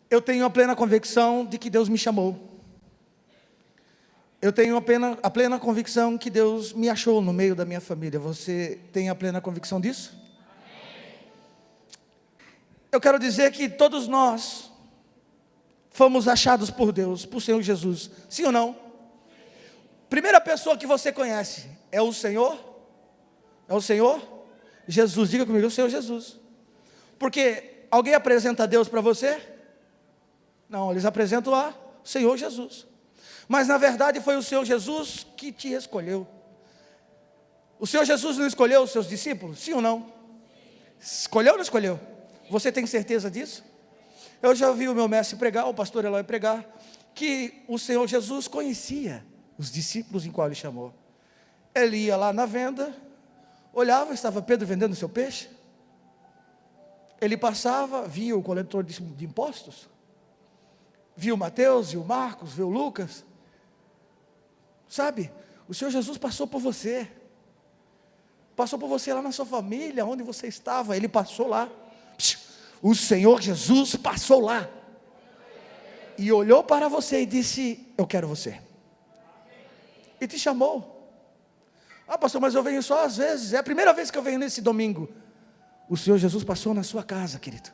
Eu tenho a plena convicção de que Deus me chamou. Eu tenho a plena convicção que Deus me achou no meio da minha família. Você tem a plena convicção disso? Eu quero dizer que todos nós fomos achados por Deus, por Senhor Jesus. Sim ou não? Primeira pessoa que você conhece é o Senhor? É o Senhor Jesus. Diga comigo, é o Senhor Jesus. Porque alguém apresenta Deus para você? Não, eles apresentam o Senhor Jesus. Mas na verdade foi o Senhor Jesus que te escolheu. O Senhor Jesus não escolheu os seus discípulos? Sim ou não? Escolheu ou não escolheu? Você tem certeza disso? Eu já ouvi o meu mestre pregar, o pastor Eloy pregar, que o Senhor Jesus conhecia os discípulos em qual ele chamou. Ele ia lá na venda, olhava, estava Pedro vendendo seu peixe. Ele passava, via o coletor de impostos, viu Mateus, viu Marcos, viu Lucas. Sabe, o Senhor Jesus passou por você lá na sua família, onde você estava, Ele passou lá. O Senhor Jesus passou lá e olhou para você e disse: eu quero você. E te chamou. Ah, pastor, mas eu venho só às vezes, é a primeira vez que eu venho nesse domingo. O Senhor Jesus passou na sua casa, querido,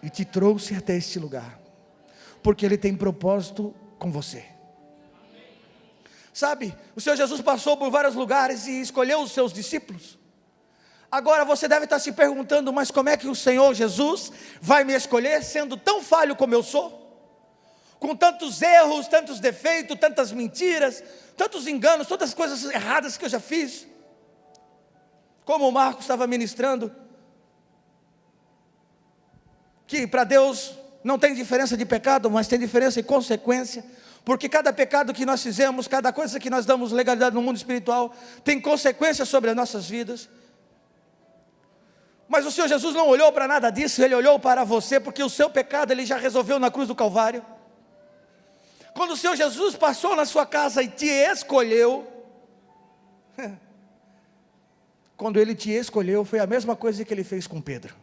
e te trouxe até este lugar, porque Ele tem propósito com você. Sabe, o Senhor Jesus passou por vários lugares e escolheu os seus discípulos. Agora você deve estar se perguntando: mas como é que o Senhor Jesus vai me escolher, sendo tão falho como eu sou? Com tantos erros, tantos defeitos, tantas mentiras, tantos enganos, todas as coisas erradas que eu já fiz. Como o Marcos estava ministrando, que para Deus não tem diferença de pecado, mas tem diferença de consequência. Porque cada pecado que nós fizemos, cada coisa que nós damos legalidade no mundo espiritual, tem consequências sobre as nossas vidas. Mas o Senhor Jesus não olhou para nada disso, Ele olhou para você, porque o seu pecado Ele já resolveu na cruz do Calvário. Quando o Senhor Jesus passou na sua casa e te escolheu, quando Ele te escolheu, foi a mesma coisa que Ele fez com Pedro.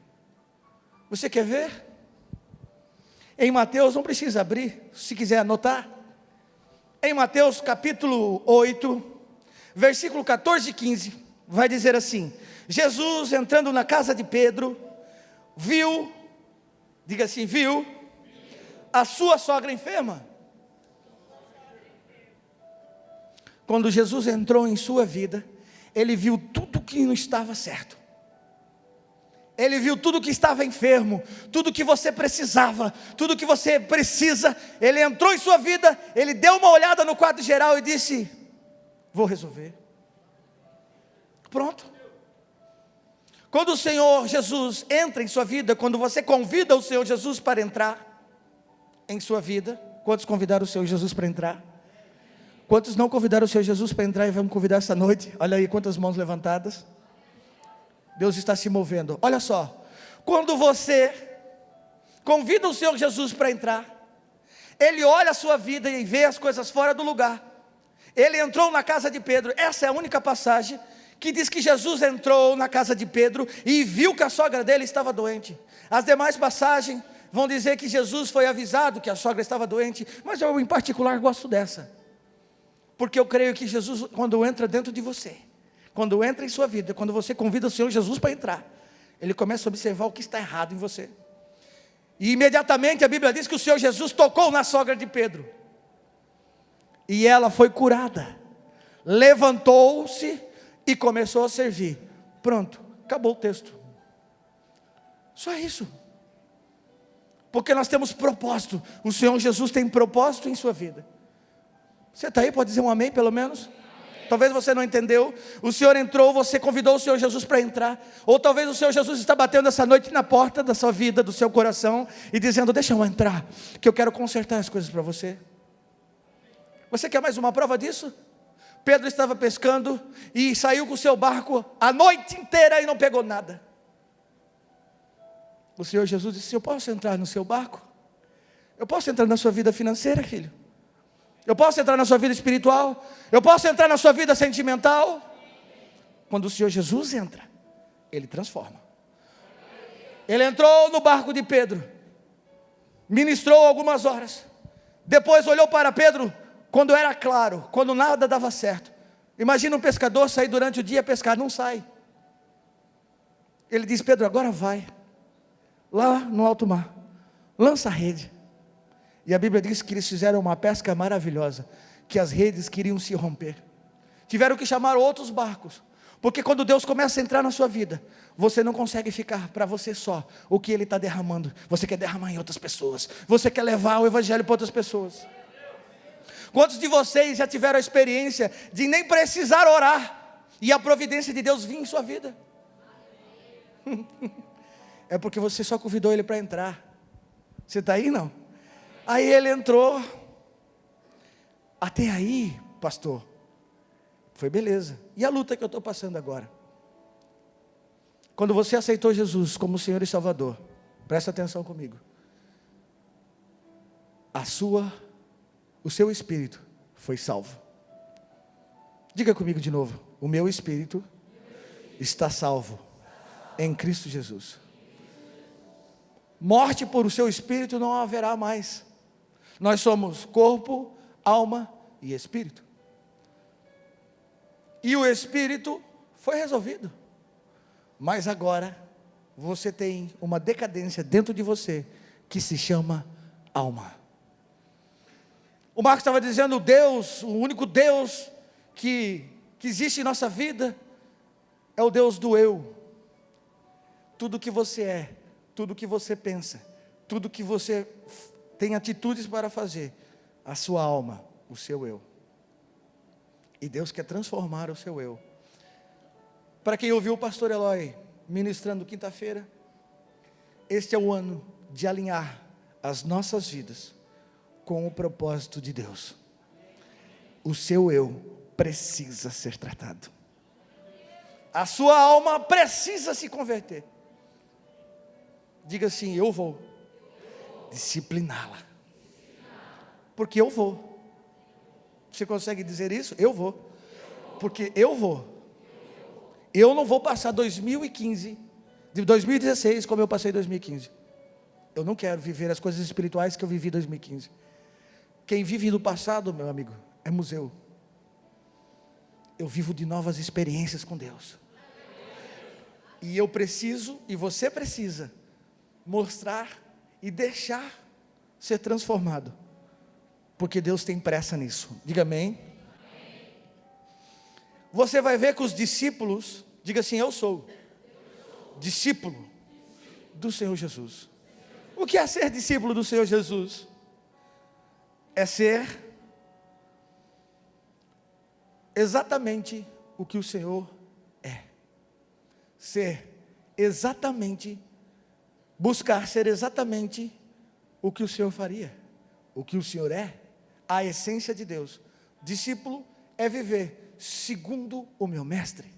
Você quer ver? Em Mateus, não precisa abrir, se quiser anotar. Em Mateus capítulo 8, versículo 14 e 15, vai dizer assim: Jesus entrando na casa de Pedro, viu, diga assim, viu a sua sogra enferma. Quando Jesus entrou em sua vida, Ele viu tudo que não estava certo. Ele viu tudo que estava enfermo, tudo que você precisava, tudo que você precisa. Ele entrou em sua vida, Ele deu uma olhada no quadro geral e disse: vou resolver. Pronto. Quando o Senhor Jesus entra em sua vida, quando você convida o Senhor Jesus para entrar em sua vida, quantos convidaram o Senhor Jesus para entrar? Quantos não convidaram o Senhor Jesus para entrar e vamos convidar essa noite? Olha aí quantas mãos levantadas. Deus está se movendo. Olha só, quando você convida o Senhor Jesus para entrar, Ele olha a sua vida e vê as coisas fora do lugar. Ele entrou na casa de Pedro. Essa é a única passagem que diz que Jesus entrou na casa de Pedro e viu que a sogra dele estava doente. As demais passagens vão dizer que Jesus foi avisado que a sogra estava doente, mas eu em particular gosto dessa, porque eu creio que Jesus, quando entra dentro de você, quando entra em sua vida, quando você convida o Senhor Jesus para entrar, Ele começa a observar o que está errado em você. E imediatamente a Bíblia diz que o Senhor Jesus tocou na sogra de Pedro, e ela foi curada, levantou-se e começou a servir. Pronto, acabou o texto. Só isso. Porque nós temos propósito. O Senhor Jesus tem propósito em sua vida. Você está aí? Pode dizer um amém pelo menos? Talvez você não entendeu. O Senhor entrou, você convidou o Senhor Jesus para entrar. Ou talvez o Senhor Jesus está batendo essa noite na porta da sua vida, do seu coração, e dizendo: deixa eu entrar, que eu quero consertar as coisas para você. Você quer mais uma prova disso? Pedro estava pescando e saiu com o seu barco a noite inteira e não pegou nada. O Senhor Jesus disse: eu posso entrar no seu barco? Eu posso entrar na sua vida financeira, filho? Eu posso entrar na sua vida espiritual? Eu posso entrar na sua vida sentimental? Quando o Senhor Jesus entra, Ele transforma. Ele entrou no barco de Pedro. ministrou algumas horas, depois olhou para Pedro, quando era claro, quando nada dava certo. Imagina um pescador sair durante o dia pescar, não sai. Ele diz: Pedro, agora vai, lá no alto mar, lança a rede. E a Bíblia diz que eles fizeram uma pesca maravilhosa, que as redes queriam se romper, tiveram que chamar outros barcos, porque quando Deus começa a entrar na sua vida, você não consegue ficar para você só, o que Ele está derramando, você quer derramar em outras pessoas, você quer levar o Evangelho para outras pessoas. Quantos de vocês já tiveram a experiência de nem precisar orar, e a providência de Deus vir em sua vida? É porque você só convidou Ele para entrar. Você está aí, não? Aí Ele entrou. Até aí, pastor, foi beleza. E a luta que eu estou passando agora? Quando você aceitou Jesus como Senhor e Salvador, presta atenção comigo, o seu espírito foi salvo. Diga comigo de novo: o meu espírito está salvo em Cristo Jesus. Morte por o seu espírito não haverá mais. Nós somos corpo, alma e espírito. E o espírito foi resolvido. Mas agora você tem uma decadência dentro de você que se chama alma. O Marcos estava dizendo: Deus, o único Deus que existe em nossa vida é o Deus do eu. Tudo que você é, tudo que você pensa, tudo que você tem atitudes para fazer, a sua alma, o seu eu. E Deus quer transformar o seu eu. Para quem ouviu o pastor Eloy ministrando quinta-feira, este é o ano de alinhar as nossas vidas com o propósito de Deus. O seu eu precisa ser tratado. A sua alma precisa se converter. Diga assim: eu vou discipliná-la. Porque eu vou. Você consegue dizer isso? Eu vou. Porque eu vou. Eu não vou passar 2016 como eu passei 2015. Eu não quero viver as coisas espirituais que eu vivi em 2015. Quem vive no passado, meu amigo, é museu. Eu vivo de novas experiências com Deus. E eu preciso, e você precisa, mostrar e deixar ser transformado. Porque Deus tem pressa nisso. Diga amém. Você vai ver que os discípulos, diga assim: eu sou discípulo do Senhor Jesus. O que é ser discípulo do Senhor Jesus? É ser exatamente o que o Senhor é. Ser exatamente, buscar ser exatamente o que o Senhor faria, o que o Senhor é, a essência de Deus. Discípulo é viver segundo o meu mestre.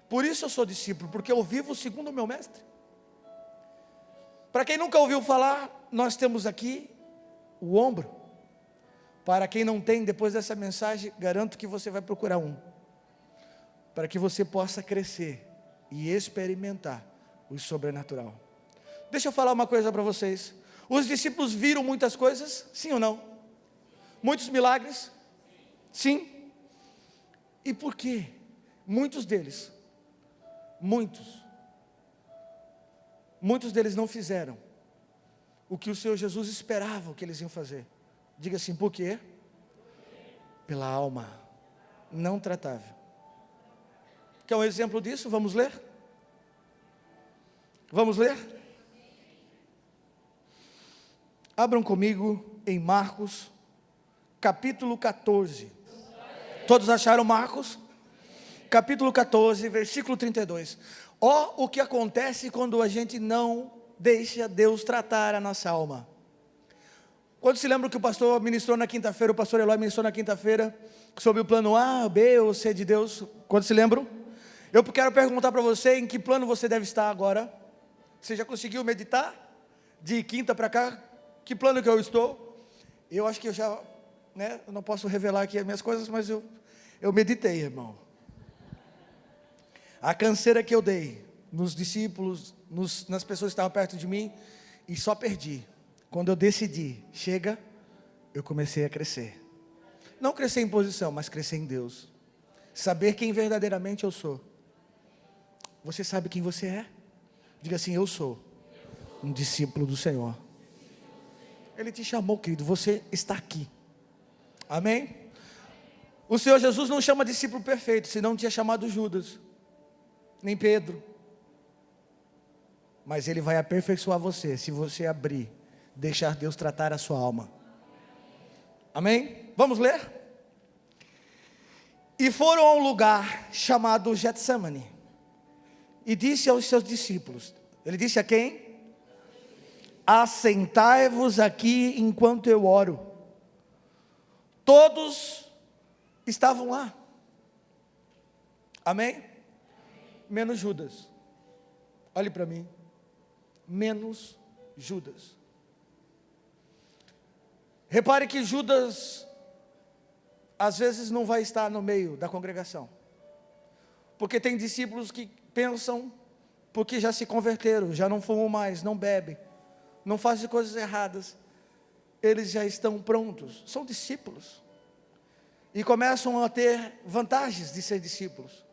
Por isso eu sou discípulo, porque eu vivo segundo o meu mestre. Para quem nunca ouviu falar, nós temos aqui o ombro. Para quem não tem, depois dessa mensagem, garanto que você vai procurar um, para que você possa crescer e experimentar o sobrenatural. Deixa eu falar uma coisa para vocês. Os discípulos viram muitas coisas, sim ou não? Muitos milagres? Sim. E por quê? Muitos deles não fizeram o que o Senhor Jesus esperava que eles iam fazer. Diga assim: por quê? Pela alma não tratável. Quer um exemplo disso? Vamos ler? Vamos ler? Abram comigo em Marcos, capítulo 14. Todos acharam Marcos? Capítulo 14, versículo 32. Ó, o que acontece quando a gente não deixa Deus tratar a nossa alma. Quando se lembra que o pastor ministrou na quinta-feira, o pastor Eloy ministrou na quinta-feira, sobre o plano A, B ou C de Deus? Quando se lembram? Eu quero perguntar para você, em que plano você deve estar agora? Você já conseguiu meditar? De quinta para cá? Que plano que eu estou? Eu acho que eu já, eu não posso revelar aqui as minhas coisas, mas eu meditei, irmão. A canseira que eu dei nos discípulos, nas pessoas que estavam perto de mim, e só perdi. Quando eu decidi, chega, eu comecei a crescer. Não crescer em posição, mas crescer em Deus. Saber quem verdadeiramente eu sou. Você sabe quem você é? Diga assim: eu sou um discípulo do Senhor. Ele te chamou, querido, você está aqui. Amém? O Senhor Jesus não chama discípulo perfeito, senão não tinha chamado Judas, nem Pedro. Mas Ele vai aperfeiçoar você, se você abrir, deixar Deus tratar a sua alma. Amém? Vamos ler? E foram a um lugar chamado Getsemane, e disse aos seus discípulos, Ele disse a quem? Assentai-vos aqui enquanto eu oro. Todos estavam lá. Amém? Menos Judas. Olhe para mim. Menos Judas. Repare que Judas às vezes não vai estar no meio da congregação, porque tem discípulos que pensam, porque já se converteram, já não fumam mais, não bebem, não fazem coisas erradas, eles já estão prontos, são discípulos, e começam a ter vantagens de ser discípulos.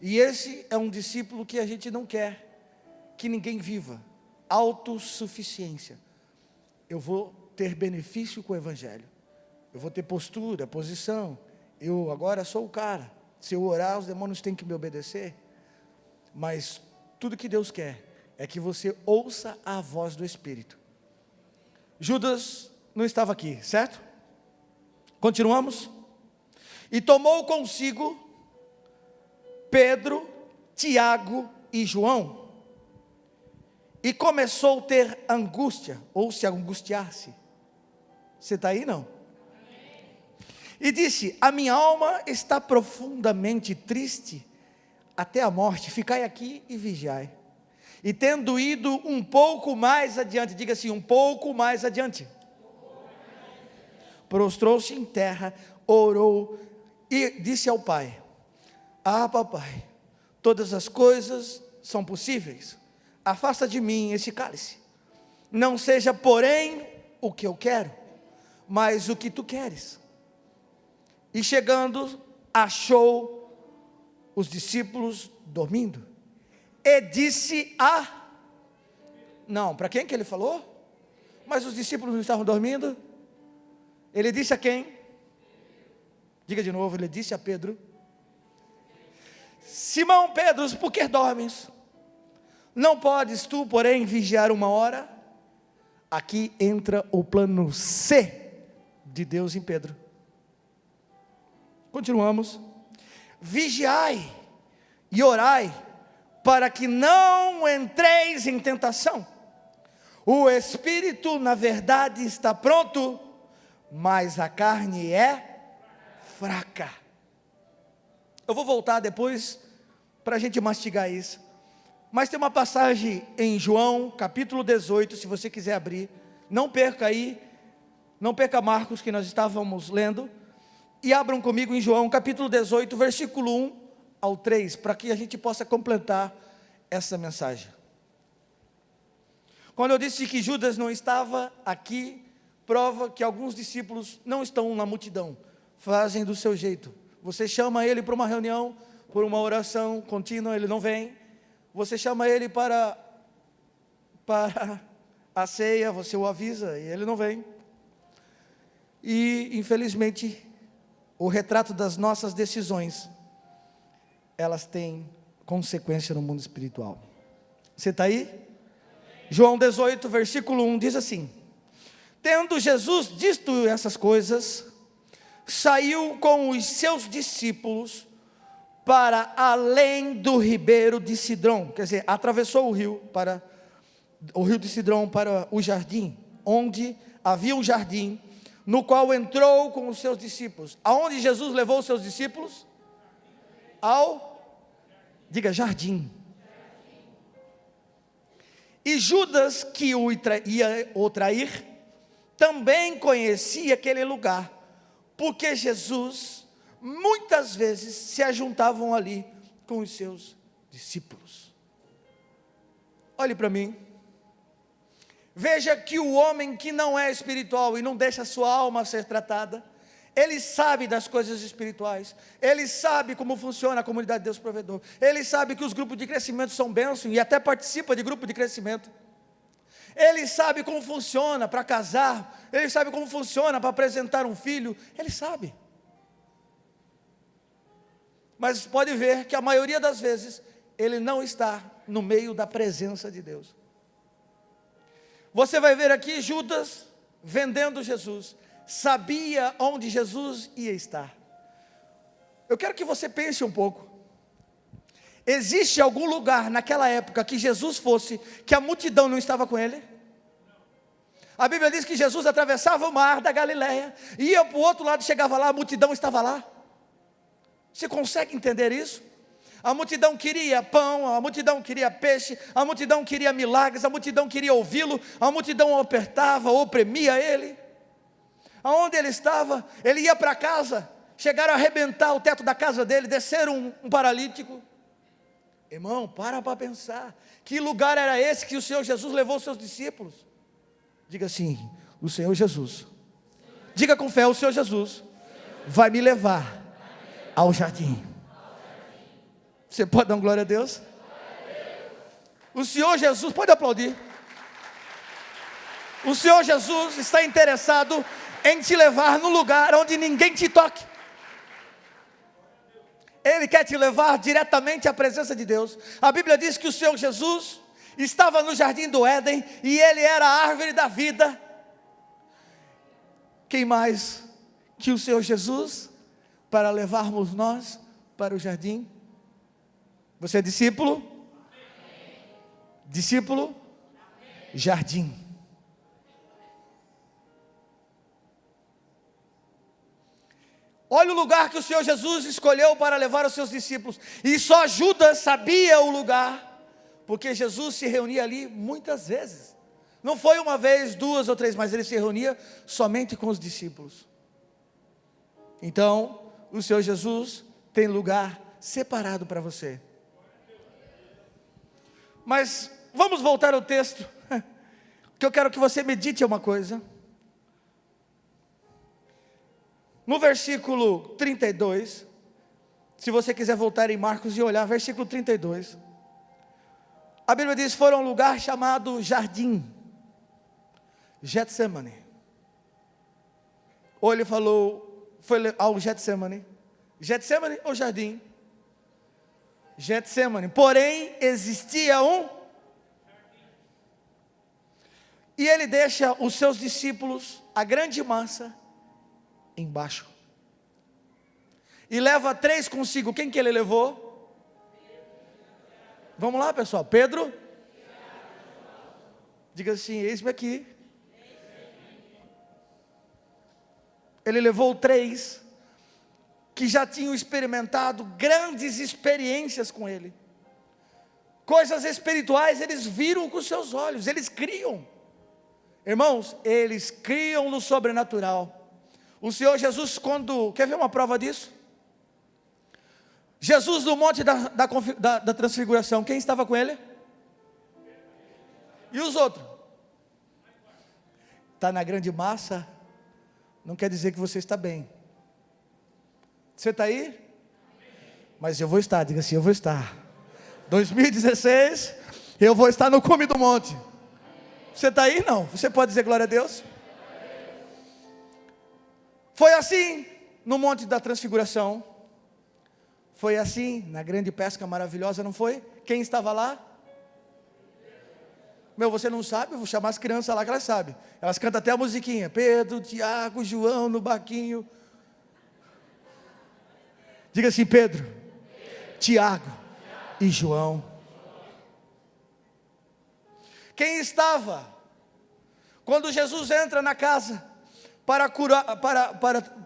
E esse é um discípulo que a gente não quer que ninguém viva. Autossuficiência. Eu vou ter benefício com o Evangelho, eu vou ter postura, posição, eu agora sou o cara, se eu orar os demônios têm que me obedecer. Mas tudo que Deus quer é que você ouça a voz do Espírito. Judas não estava aqui, certo? Continuamos? E tomou consigo Pedro, Tiago e João, e começou a ter angústia, ou se angustiar-se. Você está aí, não? E disse: a minha alma está profundamente triste até a morte, ficai aqui e vigiai. E tendo ido um pouco mais adiante, diga assim, um pouco mais adiante, prostrou-se em terra, orou e disse ao pai: ah, papai, todas as coisas são possíveis, afasta de mim esse cálice, não seja porém o que eu quero, mas o que tu queres. E chegando, achou os discípulos dormindo, e disse não, para quem que ele falou? Mas os discípulos não estavam dormindo. Ele disse a quem? Diga de novo, ele disse a Pedro: Simão Pedro, por que dormes? Não podes tu, porém, vigiar uma hora? Aqui entra o plano C de Deus em Pedro. Continuamos. Vigiai e orai, para que não entreis em tentação. O espírito, na verdade, está pronto, mas a carne é fraca. Eu vou voltar depois, para a gente mastigar isso. Mas tem uma passagem em João, capítulo 18, se você quiser abrir. Não perca aí, não perca Marcos, que nós estávamos lendo. E abram comigo em João, capítulo 18, versículo 1 ao 3, para que a gente possa completar essa mensagem. Quando eu disse que Judas não estava aqui, prova que alguns discípulos não estão na multidão, fazem do seu jeito. Você chama ele para uma reunião, por uma oração contínua, ele não vem. Você chama ele para a ceia, você o avisa e ele não vem. E infelizmente, o retrato das nossas decisões, elas têm consequência no mundo espiritual. Você está aí? João 18, versículo 1 diz assim: tendo Jesus dito essas coisas, saiu com os seus discípulos para além do ribeiro de Cidrom, quer dizer, atravessou o rio de Cidrom para o jardim, onde havia um jardim, no qual entrou com os seus discípulos. Aonde Jesus levou os seus discípulos? Diga, jardim. E Judas, que ia o trair, também conhecia aquele lugar, porque Jesus muitas vezes se ajuntavam ali com os seus discípulos. Olhe para mim. Veja que o homem que não é espiritual e não deixa a sua alma ser tratada, ele sabe das coisas espirituais, ele sabe como funciona a comunidade de Deus Provedor, ele sabe que os grupos de crescimento são bênçãos e até participa de grupo de crescimento, ele sabe como funciona para casar, ele sabe como funciona para apresentar um filho, ele sabe. Mas pode ver que a maioria das vezes, ele não está no meio da presença de Deus. Você vai ver aqui Judas vendendo Jesus, sabia onde Jesus ia estar. Eu quero que você pense um pouco. Existe algum lugar naquela época que Jesus fosse, que a multidão não estava com ele? A Bíblia diz que Jesus atravessava o mar da Galileia, ia para o outro lado, chegava lá, a multidão estava lá. Você consegue entender isso? A multidão queria pão, a multidão queria peixe, a multidão queria milagres, a multidão queria ouvi-lo, a multidão o apertava, oprimia ele. Aonde ele estava, ele ia para casa, chegaram a arrebentar o teto da casa dele, desceram um paralítico. Irmão, para pensar, que lugar era esse que o Senhor Jesus levou os seus discípulos? Diga assim, o Senhor Jesus, diga com fé, o Senhor Jesus vai me levar ao jardim. Você pode dar uma glória a Deus? O Senhor Jesus, pode aplaudir. O Senhor Jesus está interessado em te levar num lugar onde ninguém te toque. Ele quer te levar diretamente à presença de Deus. A Bíblia diz que o Senhor Jesus estava no jardim do Éden e ele era a árvore da vida. Quem mais que o Senhor Jesus para levarmos nós para o jardim? Você é discípulo? Amém. Discípulo? Amém. Jardim. Olha o lugar que o Senhor Jesus escolheu para levar os seus discípulos. E só Judas sabia o lugar, porque Jesus se reunia ali muitas vezes. Não foi uma vez, duas ou três, mas ele se reunia somente com os discípulos. Então, o Senhor Jesus tem lugar separado para você. Mas vamos voltar ao texto, que eu quero que você medite uma coisa. No versículo 32, se você quiser voltar em Marcos e olhar, versículo 32, a Bíblia diz, foram a um lugar chamado Jardim, Getsemane. Ou ele falou, foi ao Getsemane, Getsemane ou Jardim? Getsemane, porém existia um, e ele deixa os seus discípulos, a grande massa, embaixo, e leva 3 consigo. Quem que ele levou? Vamos lá, pessoal, Pedro, diga assim, eis-me aqui. Ele levou 3, que já tinham experimentado grandes experiências com ele, coisas espirituais, eles viram com seus olhos, eles criam, irmãos, eles criam no sobrenatural. O Senhor Jesus, quando, quer ver uma prova disso? Jesus no monte da transfiguração, quem estava com ele? E os outros? Está na grande massa, não quer dizer que você está bem. Você está aí? Mas eu vou estar, diga assim, eu vou estar. 2016, eu vou estar no cume do monte. Você está aí? Não. Você pode dizer glória a Deus? Foi assim no monte da transfiguração. Foi assim na grande pesca maravilhosa, não foi? Quem estava lá? Você não sabe? Eu vou chamar as crianças lá que elas sabem. Elas cantam até a musiquinha. Pedro, Tiago, João no barquinho. Diga assim, Pedro, Tiago e João. Quem estava quando Jesus entra na casa para curar,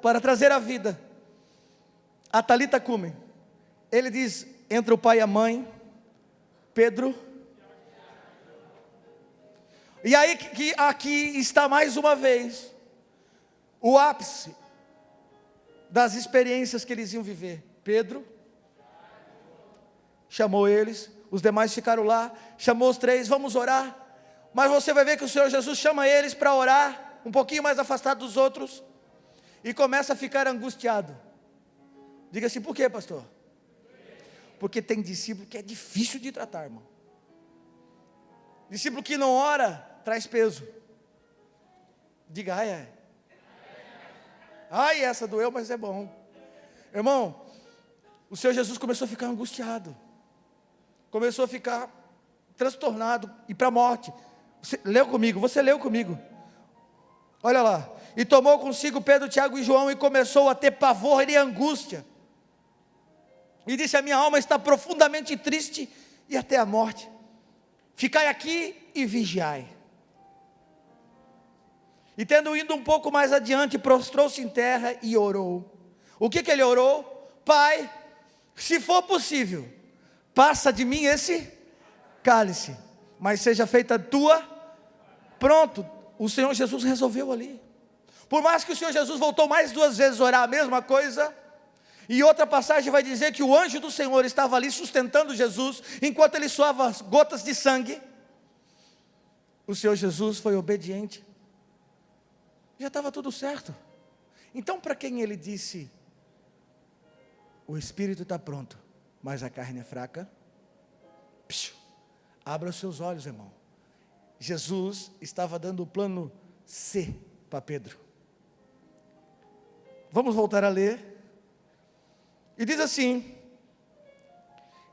para trazer a vida? A Talita Cume. Ele diz, entra o pai e a mãe, Pedro. E aí que aqui está mais uma vez o ápice das experiências que eles iam viver. Pedro chamou eles, os demais ficaram lá, chamou os 3, vamos orar. Mas você vai ver que o Senhor Jesus chama eles para orar, um pouquinho mais afastado dos outros, e começa a ficar angustiado. Diga assim, por quê, pastor? Porque tem discípulo que é difícil de tratar, irmão. Discípulo que não ora, traz peso. Diga, ai, ai. Ai, essa doeu, mas é bom. Irmão, o Senhor Jesus começou a ficar angustiado. Começou a ficar transtornado e para a morte. Você leu comigo. Olha lá. E tomou consigo Pedro, Tiago e João e começou a ter pavor e angústia. E disse, a minha alma está profundamente triste e até a morte. Ficai aqui e vigiai. E tendo ido um pouco mais adiante, prostrou-se em terra e orou. O que ele orou? Pai, se for possível, passa de mim esse cálice, mas seja feita a tua. Pronto, o Senhor Jesus resolveu ali. Por mais que o Senhor Jesus voltou mais 2 vezes orar a mesma coisa, e outra passagem vai dizer que o anjo do Senhor estava ali sustentando Jesus, enquanto ele suava as gotas de sangue. O Senhor Jesus foi obediente. Já estava tudo certo. Então, para quem ele disse, o espírito está pronto, mas a carne é fraca, abra os seus olhos, irmão. Jesus estava dando o plano C para Pedro. Vamos voltar a ler. E diz assim,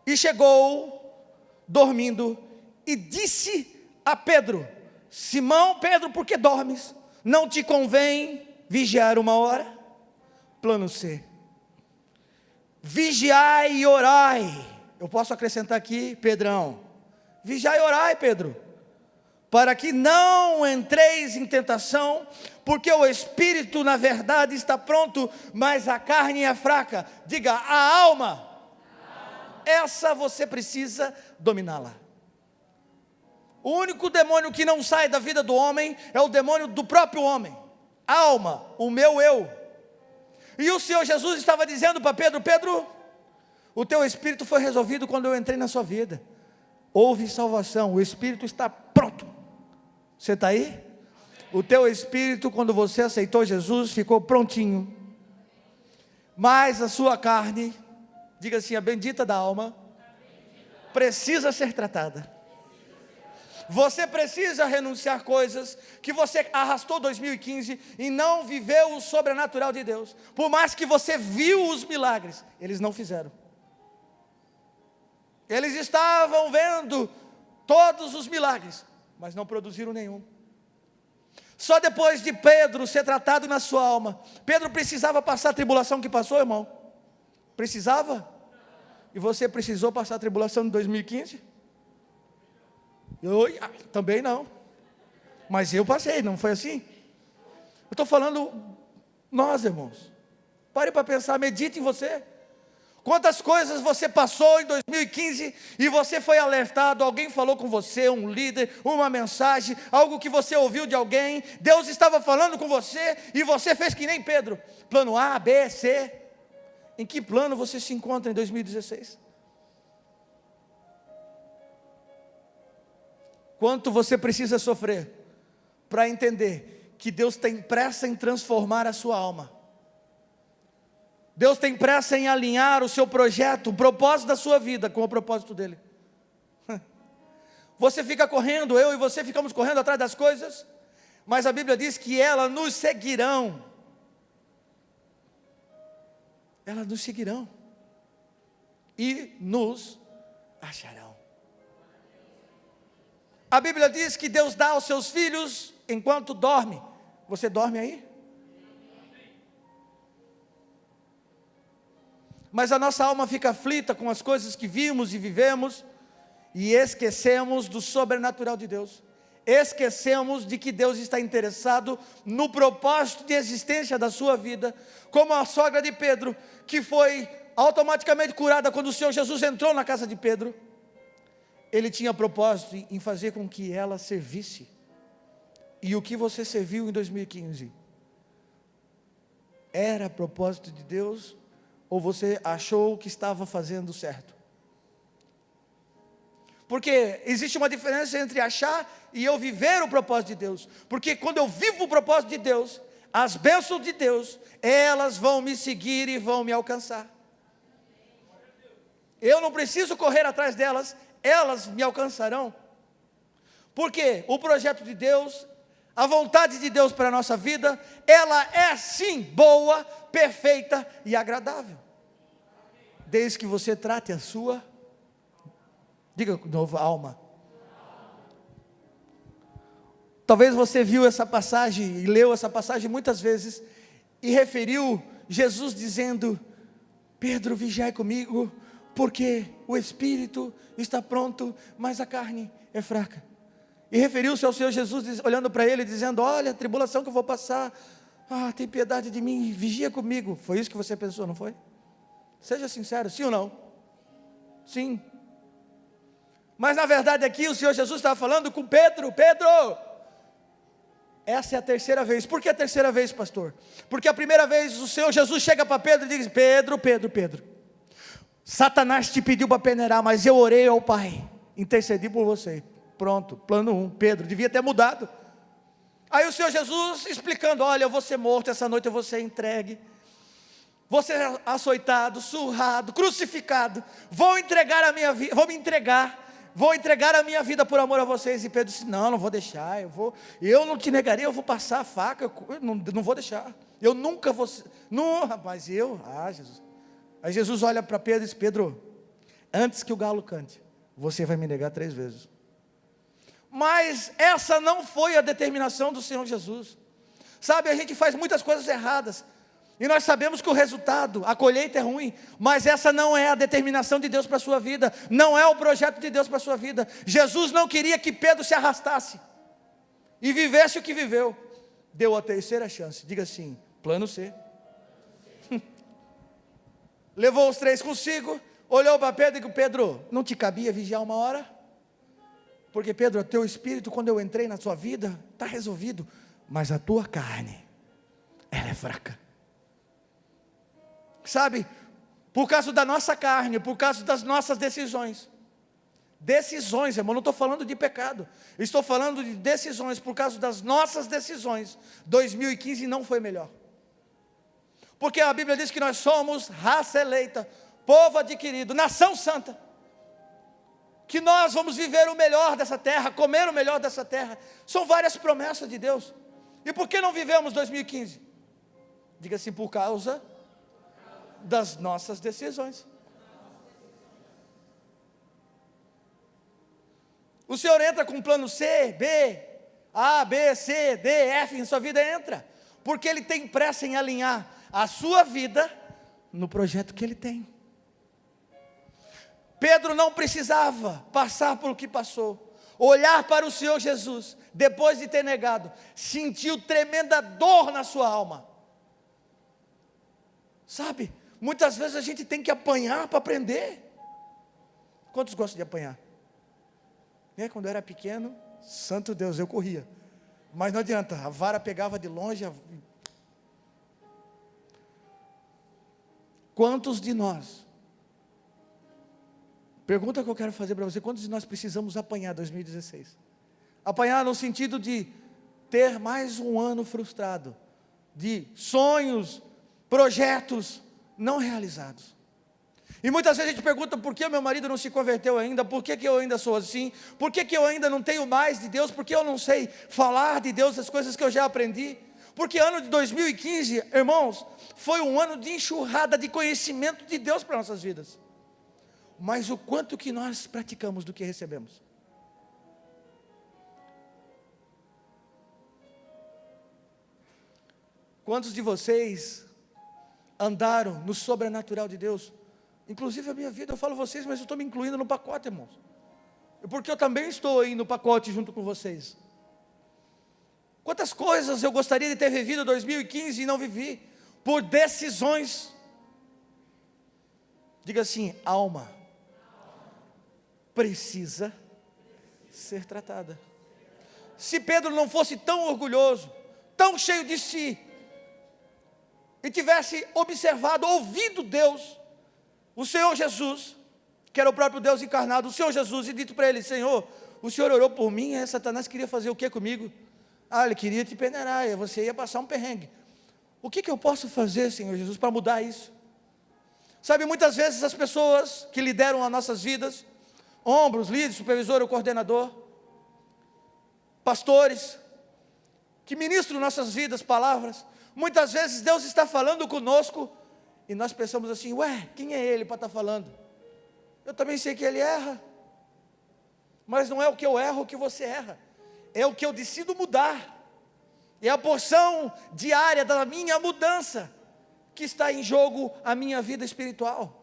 e chegou dormindo, e disse a Pedro, Simão, Pedro, por que dormes? Não te convém vigiar 1 hora? Plano C. Vigiai e orai. Eu posso acrescentar aqui, Pedrão. Vigiai e orai, Pedro. Para que não entreis em tentação, porque o espírito na verdade está pronto, mas a carne é fraca. Diga, a alma. Essa você precisa dominá-la. O único demônio que não sai da vida do homem é o demônio do próprio homem. Alma, o meu eu. E o Senhor Jesus estava dizendo para Pedro, Pedro, o teu espírito foi resolvido quando eu entrei na sua vida. Houve salvação, o espírito está pronto. Você está aí? O teu espírito, quando você aceitou Jesus, ficou prontinho. Mas a sua carne, diga assim, a bendita da alma, precisa ser tratada. Você precisa renunciar coisas que você arrastou 2015 e não viveu o sobrenatural de Deus. Por mais que você viu os milagres, eles não fizeram. Eles estavam vendo todos os milagres, mas não produziram nenhum. Só depois de Pedro ser tratado na sua alma. Pedro precisava passar a tribulação que passou, irmão? Precisava? E você precisou passar a tribulação de 2015? Eu também não. Mas eu passei, não foi assim? Eu estou falando nós, irmãos. Pare para pensar, medite em você. Quantas coisas você passou em 2015 e você foi alertado, alguém falou com você, um líder, uma mensagem, algo que você ouviu de alguém, Deus estava falando com você e você fez que nem Pedro, plano A, B, C. Em que plano você se encontra em 2016? Quanto você precisa sofrer para entender que Deus tem pressa em transformar a sua alma. Deus tem pressa em alinhar o seu projeto, o propósito da sua vida com o propósito dele. Você fica correndo, eu e você ficamos correndo atrás das coisas, mas a Bíblia diz que elas nos seguirão. Elas nos seguirão e nos acharão. A Bíblia diz que Deus dá aos seus filhos enquanto dorme. Você dorme aí? Mas a nossa alma fica aflita com as coisas que vimos e vivemos e esquecemos do sobrenatural de Deus. Esquecemos de que Deus está interessado no propósito de existência da sua vida, como a sogra de Pedro, que foi automaticamente curada quando o Senhor Jesus entrou na casa de Pedro. Ele tinha propósito em fazer com que ela servisse. E o que você serviu em 2015? Era propósito de Deus? Ou você achou que estava fazendo certo? Porque existe uma diferença entre achar e eu viver o propósito de Deus. Porque quando eu vivo o propósito de Deus, as bênçãos de Deus, elas vão me seguir e vão me alcançar. Eu não preciso correr atrás delas, elas me alcançarão. Porque o projeto de Deus, a vontade de Deus para a nossa vida, ela é sim boa, perfeita e agradável. Desde que você trate a sua, diga de novo, alma. Talvez você viu essa passagem e leu essa passagem muitas vezes e referiu Jesus dizendo: Pedro, vigiai comigo, porque o espírito está pronto, mas a carne é fraca. E referiu-se ao Senhor Jesus, olhando para ele, dizendo: olha a tribulação que eu vou passar, tem piedade de mim, vigia comigo. Foi isso que você pensou, não foi? Seja sincero, sim ou não? Sim. Mas na verdade aqui o Senhor Jesus estava falando com Pedro: Pedro, essa é a terceira vez. Por que a terceira vez, pastor? Porque a primeira vez o Senhor Jesus chega para Pedro e diz: Pedro, Satanás te pediu para peneirar, mas eu orei ao Pai, intercedi por você. Pronto, plano 1, Pedro, devia ter mudado. Aí o Senhor Jesus explicando: olha, eu vou ser morto, essa noite eu vou ser entregue, vou ser açoitado, surrado, crucificado, vou entregar a minha vida, vou entregar a minha vida por amor a vocês. E Pedro disse: não vou deixar, eu não te negaria, eu vou passar a faca, eu não vou deixar, eu nunca vou, não, rapaz, Jesus. Aí Jesus olha para Pedro e diz: Pedro, antes que o galo cante, você vai me negar 3 vezes. Mas essa não foi a determinação do Senhor Jesus. Sabe, a gente faz muitas coisas erradas, e nós sabemos que o resultado, a colheita é ruim, mas essa não é a determinação de Deus para a sua vida, não é o projeto de Deus para a sua vida. Jesus não queria que Pedro se arrastasse e vivesse o que viveu. Deu a terceira chance, diga assim, plano C. Levou os 3 consigo, olhou para Pedro e disse: Pedro, não te cabia vigiar 1 hora? Porque Pedro, o teu espírito, quando eu entrei na sua vida, está resolvido, mas a tua carne, ela é fraca. Sabe, por causa da nossa carne, por causa das nossas decisões, irmão, não estou falando de pecado, estou falando de decisões. Por causa das nossas decisões, 2015 não foi melhor, porque a Bíblia diz que nós somos raça eleita, povo adquirido, nação santa, que nós vamos viver o melhor dessa terra, comer o melhor dessa terra. São várias promessas de Deus. E por que não vivemos 2015? Diga assim: por causa das nossas decisões. O Senhor entra com plano C, B, A, B, C, D, F em sua vida, entra, porque Ele tem pressa em alinhar a sua vida no projeto que Ele tem. Pedro não precisava passar por o que passou, olhar para o Senhor Jesus, depois de ter negado, sentiu tremenda dor na sua alma. Sabe, muitas vezes a gente tem que apanhar para aprender. Quantos gostam de apanhar? Quando eu era pequeno, santo Deus, eu corria, mas não adianta, a vara pegava de longe. Quantos de nós, pergunta que eu quero fazer para você: quantos de nós precisamos apanhar 2016? Apanhar no sentido de ter mais um ano frustrado, de sonhos, projetos não realizados. E muitas vezes a gente pergunta: por que meu marido não se converteu ainda? Por que eu ainda sou assim? Por que eu ainda não tenho mais de Deus? Por que eu não sei falar de Deus, as coisas que eu já aprendi? Porque ano de 2015, irmãos, foi um ano de enxurrada de conhecimento de Deus para nossas vidas. Mas o quanto que nós praticamos do que recebemos? Quantos de vocês andaram no sobrenatural de Deus? Inclusive a minha vida, eu falo vocês, mas eu estou me incluindo no pacote, irmãos, porque eu também estou aí no pacote junto com vocês. Quantas coisas eu gostaria de ter vivido em 2015 e não vivi, por decisões. Diga assim: alma precisa ser tratada. Se Pedro não fosse tão orgulhoso, tão cheio de si, e tivesse observado, ouvido Deus, o Senhor Jesus, que era o próprio Deus encarnado, o Senhor Jesus, e dito para ele: Senhor, o Senhor orou por mim, e Satanás queria fazer o que comigo? Ele queria te peneirar, e você ia passar um perrengue. O que eu posso fazer, Senhor Jesus, para mudar isso? Sabe, muitas vezes as pessoas que lideram as nossas vidas, ombros, líder, supervisor ou coordenador, pastores, que ministram nossas vidas, palavras, muitas vezes Deus está falando conosco, e nós pensamos assim: ué, quem é ele para estar falando? Eu também sei que ele erra, mas não é o que eu erro que você erra, é o que eu decido mudar, é a porção diária da minha mudança, que está em jogo a minha vida espiritual,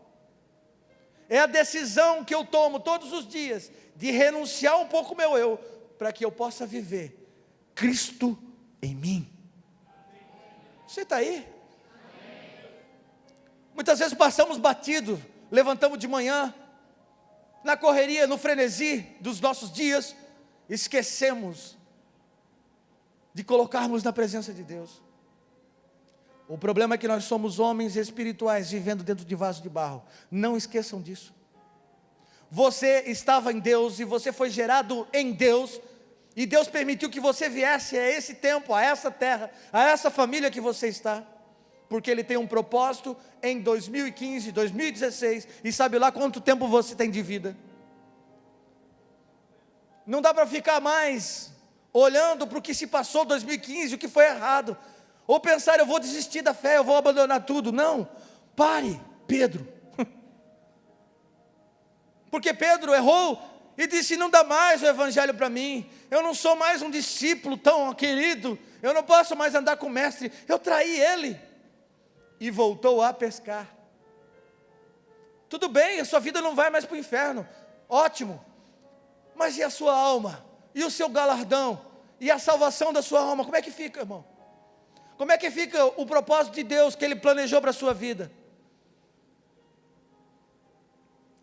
é a decisão que eu tomo todos os dias, de renunciar um pouco ao meu eu, para que eu possa viver Cristo em mim. Você está aí? Muitas vezes passamos batido, levantamos de manhã, na correria, no frenesi dos nossos dias, esquecemos de colocarmos na presença de Deus. O problema é que nós somos homens espirituais, vivendo dentro de vaso de barro. Não esqueçam disso. Você estava em Deus, e você foi gerado em Deus, e Deus permitiu que você viesse a esse tempo, a essa terra, a essa família que você está, porque Ele tem um propósito em 2015, 2016, e sabe lá quanto tempo você tem de vida. Não dá para ficar mais olhando para o que se passou em 2015, o que foi errado, ou pensar: eu vou desistir da fé, eu vou abandonar tudo. Não, pare, Pedro, porque Pedro errou e disse: não dá mais o evangelho para mim, eu não sou mais um discípulo tão querido, eu não posso mais andar com o mestre, eu traí ele, e voltou a pescar. Tudo bem, a sua vida não vai mais para o inferno, ótimo, mas e a sua alma? E o seu galardão? E a salvação da sua alma? Como é que fica, irmão? Como é que fica o propósito de Deus que Ele planejou para a sua vida?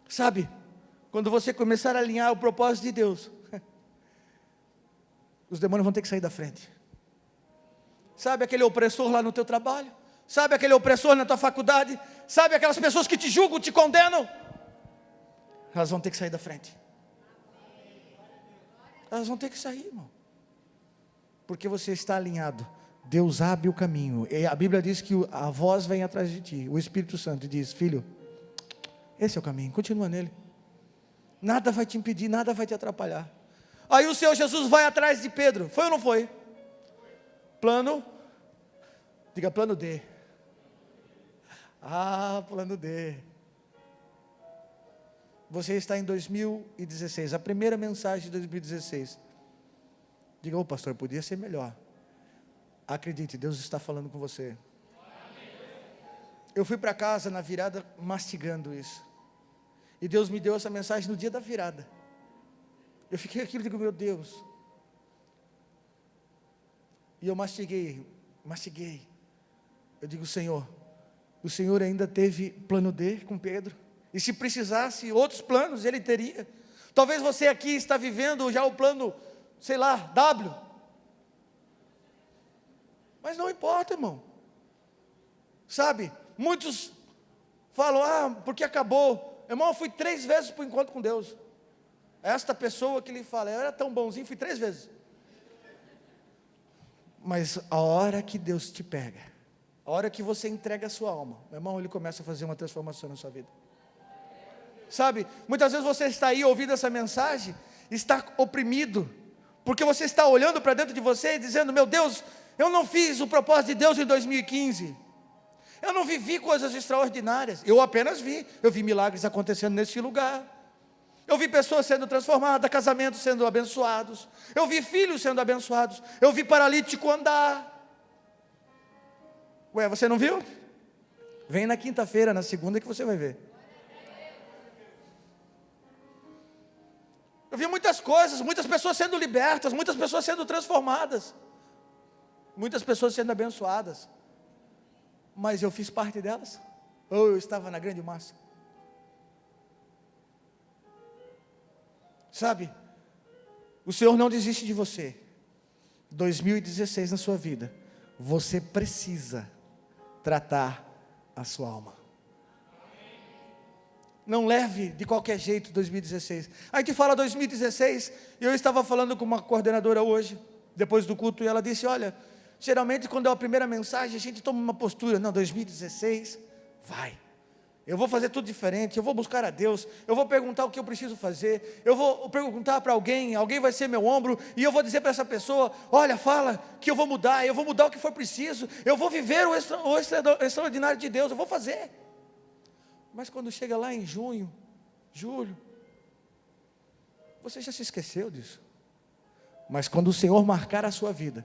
Sabe, quando você começar a alinhar o propósito de Deus, os demônios vão ter que sair da frente. Sabe aquele opressor lá no teu trabalho? Sabe aquele opressor na tua faculdade? Sabe aquelas pessoas que te julgam, te condenam? Elas vão ter que sair da frente. Elas vão ter que sair, irmão, porque você está alinhado. Deus abre o caminho, e a Bíblia diz que a voz vem atrás de ti, o Espírito Santo diz: filho, esse é o caminho, continua nele, nada vai te impedir, nada vai te atrapalhar. Aí o Senhor Jesus vai atrás de Pedro, foi ou não foi? Plano, diga plano D. Plano D. Você está em 2016, a primeira mensagem de 2016. Diga: pastor, podia ser melhor. Acredite, Deus está falando com você. Eu fui para casa na virada mastigando isso, e Deus me deu essa mensagem no dia da virada. Eu fiquei aqui e digo: meu Deus. E eu mastiguei. Eu digo: Senhor, o Senhor ainda teve plano D com Pedro, e se precisasse outros planos, Ele teria. Talvez você aqui está vivendo já o plano, sei lá, W, mas não importa, irmão. Sabe, muitos falam: porque acabou. Irmão, eu fui 3 vezes para o encontro com Deus. Esta pessoa que lhe fala: eu era tão bonzinho, fui 3 vezes. Mas a hora que Deus te pega, a hora que você entrega a sua alma, meu irmão, Ele começa a fazer uma transformação na sua vida. Sabe, muitas vezes você está aí ouvindo essa mensagem, está oprimido, porque você está olhando para dentro de você e dizendo: meu Deus, eu não fiz o propósito de Deus em 2015, eu não vivi coisas extraordinárias, eu apenas eu vi milagres acontecendo nesse lugar, eu vi pessoas sendo transformadas, casamentos sendo abençoados, eu vi filhos sendo abençoados, eu vi paralítico andar. Ué, você não viu? Vem na quinta-feira, na segunda que você vai ver. Eu vi muitas coisas, muitas pessoas sendo libertas, muitas pessoas sendo transformadas, muitas pessoas sendo abençoadas, mas eu fiz parte delas? Ou eu estava na grande massa? Sabe, o Senhor não desiste de você. 2016 na sua vida, você precisa tratar a sua alma. Não leve de qualquer jeito 2016. A gente fala 2016, e eu estava falando com uma coordenadora hoje, depois do culto, e ela disse, olha, geralmente quando é a primeira mensagem, a gente toma uma postura, não, 2016, vai. Eu vou fazer tudo diferente, eu vou buscar a Deus, eu vou perguntar o que eu preciso fazer, eu vou perguntar para alguém vai ser meu ombro, e eu vou dizer para essa pessoa, olha, fala que eu vou mudar o que for preciso, eu vou viver o extraordinário de Deus, eu vou fazer. Mas quando chega lá em junho, julho, você já se esqueceu disso. Mas quando o Senhor marcar a sua vida,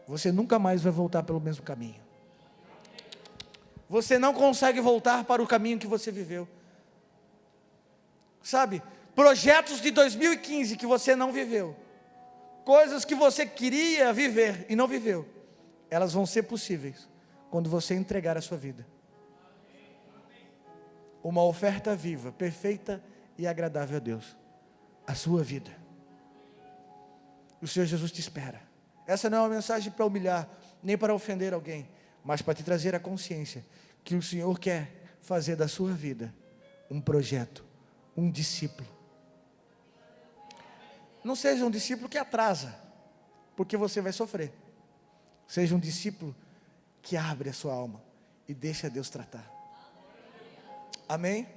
você nunca mais vai voltar pelo mesmo caminho. Você não consegue voltar para o caminho que você viveu. Sabe, projetos de 2015 que você não viveu, coisas que você queria viver e não viveu, elas vão ser possíveis quando você entregar a sua vida. Uma oferta viva, perfeita e agradável a Deus. A sua vida. O Senhor Jesus te espera. Essa não é uma mensagem para humilhar, nem para ofender alguém, mas para te trazer a consciência que o Senhor quer fazer da sua vida um projeto, um discípulo. Não seja um discípulo que atrasa, porque você vai sofrer. Seja um discípulo que abre a sua alma e deixa Deus tratar. Amém?